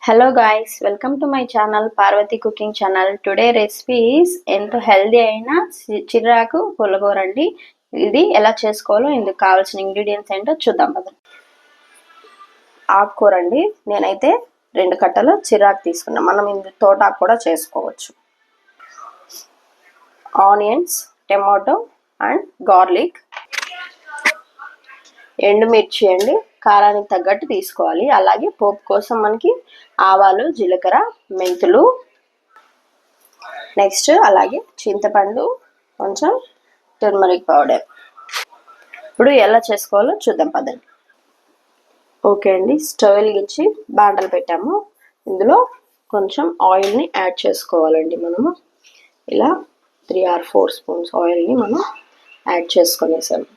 Hello guys, welcome to my channel Parvati Cooking Channel. Today recipe is ento healthy aina chirraku pulagoora andi. Idi ela chesukovalo induku kavalsina ingredients ento chuddam kada. Aakura andi nenaithe 2 kattalu chirraku teeskunna. Manam indu totaku kuda chesukovachu. Onions, tomato and garlic. ఎండుమిర్చి అండి కారానికి తగ్గట్టు తీసుకోవాలి. అలాగే పోపు కోసం మనకి ఆవాలు, జీలకర్ర, మెంతులు, నెక్స్ట్ అలాగే చింతపండు, కొంచెం టర్మరిక్ పౌడర్. ఇప్పుడు ఎలా చేసుకోవాలో చూద్దాం పదండి. ఓకే అండి, స్టవ్ వెలిగించి బాండలు పెట్టాము. ఇందులో కొంచెం ఆయిల్ని యాడ్ చేసుకోవాలండి. మనము ఇలా 3 or 4 స్పూన్స్ ఆయిల్ని మనం యాడ్ చేసుకునేసాము.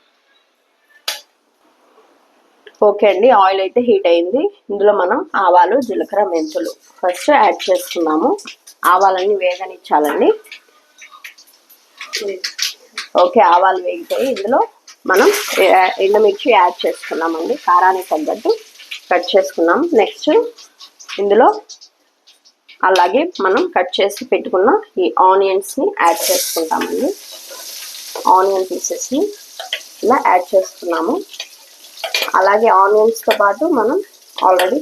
ఓకే అండి, ఆయిల్ అయితే హీట్ అయింది. ఇందులో మనం ఆవాలు, జీలకర్ర, మెంతులు ఫస్ట్ యాడ్ చేసుకున్నాము. ఆవాలన్నీ వేగనిచ్చాలండి. ఓకే, ఆవాలు వేగిపోయి ఇందులో మనం ఎండుమిర్చి యాడ్ చేసుకున్నామండి. కారానికి తగ్గట్టు కట్ చేసుకున్నాం. నెక్స్ట్ ఇందులో అలాగే మనం కట్ చేసి పెట్టుకున్న ఈ ఆనియన్స్ని యాడ్ చేసుకుంటామండి. ఆనియన్ పీసెస్ని ఇలా యాడ్ చేసుకున్నాము. అలాగే ఆనియన్స్తో పాటు మనం ఆల్రెడీ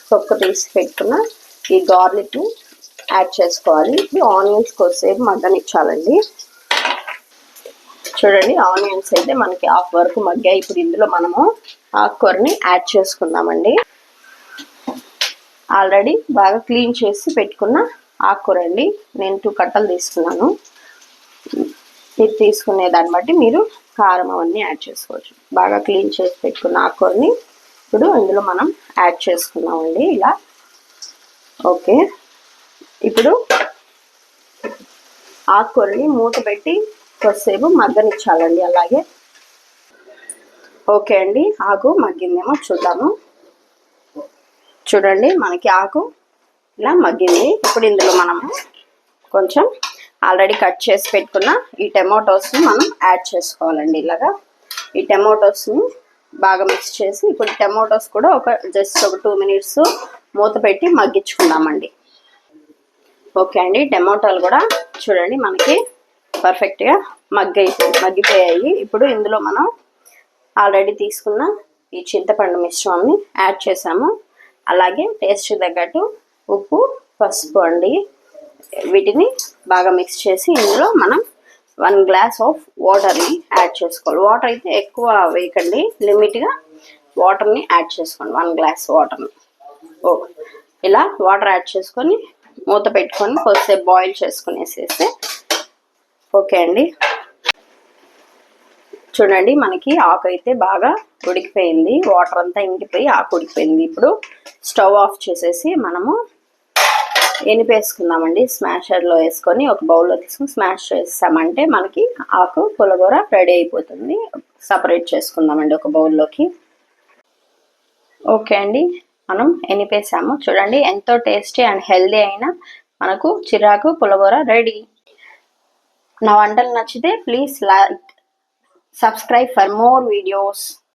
తొక్క తీసి పెట్టుకున్న ఈ గార్లిక్ని యాడ్ చేసుకోవాలి. ఇది ఆనియన్స్ కొద్దిసేపు మగ్గనిచ్చాలండి. చూడండి, ఆనియన్స్ అయితే మనకి హాఫ్ వరకు మగ్గాయి. ఇప్పుడు ఇందులో మనము ఆకుకూరని యాడ్ చేసుకుందామండి. ఆల్రెడీ బాగా క్లీన్ చేసి పెట్టుకున్న ఆకుకూర అండి. నేను 2 కట్టలు తీసుకున్నాను. ఇది తీసుకునే దాన్ని బట్టి మీరు కారం అవన్నీ యాడ్ చేసుకోవచ్చు. బాగా క్లీన్ చేసి పెట్టుకున్న ఆకుకూరని ఇప్పుడు ఇందులో మనం యాడ్ చేసుకున్నామండి ఇలా. ఓకే, ఇప్పుడు ఆకుకూరని మూత పెట్టి కొద్దిసేపు మగ్గనిచ్చాలండి. అలాగే ఓకే అండి, ఆకు మగ్గిందేమో చూద్దాము. చూడండి, మనకి ఆకు ఇలా మగ్గింది. ఇప్పుడు ఇందులో మనము కొంచెం ఆల్రెడీ కట్ చేసి పెట్టుకున్న ఈ టమాటోస్ని మనం యాడ్ చేసుకోవాలండి. ఇలాగా ఈ టమాటోస్ని బాగా మిక్స్ చేసి ఇప్పుడు టమాటోస్ కూడా జస్ట్ ఒక 2 minutes మూత పెట్టి మగ్గించుకుందామండి. ఓకే అండి, టమాటోలు కూడా చూడండి మనకి పర్ఫెక్ట్గా మగ్గిపోయాయి. ఇప్పుడు ఇందులో మనం ఆల్రెడీ తీసుకున్న ఈ చింతపండు మిశ్రమాన్ని యాడ్ చేసాము. అలాగే టేస్ట్ తగ్గట్టు ఉప్పు, పసుపు అండి. వీటిని బాగా మిక్స్ చేసి ఇందులో మనం 1 glass ఆఫ్ వాటర్ని యాడ్ చేసుకోవాలి. వాటర్ అయితే ఎక్కువ వేయకండి, లిమిట్గా వాటర్ని యాడ్ చేసుకోండి. 1 glass వాటర్ని ఇలా వాటర్ యాడ్ చేసుకొని మూత పెట్టుకొని కొద్దిసేపు బాయిల్ చేసుకునేసేస్తే ఓకే అండి. చూడండి, మనకి ఆకు అయితే బాగా ఉడికిపోయింది. వాటర్ అంతా ఇంకిపోయి ఆకు ఉడికిపోయింది. ఇప్పుడు స్టవ్ ఆఫ్ చేసేసి మనము ఎనిపేసుకుందామండి. స్మాషర్లో వేసుకొని ఒక బౌల్లో తీసుకొని స్మాష్ చేసామంటే మనకి ఆకు పులగూర రెడీ అయిపోతుంది. సపరేట్ చేసుకుందామండి ఒక బౌల్లోకి. ఓకే అండి, మనం ఎనిపేసాము. చూడండి, ఎంతో టేస్టీ అండ్ హెల్దీ అయిన మనకు చిరాకు పులగూర రెడీ. నా వంటలు నచ్చితే please like, subscribe for more videos.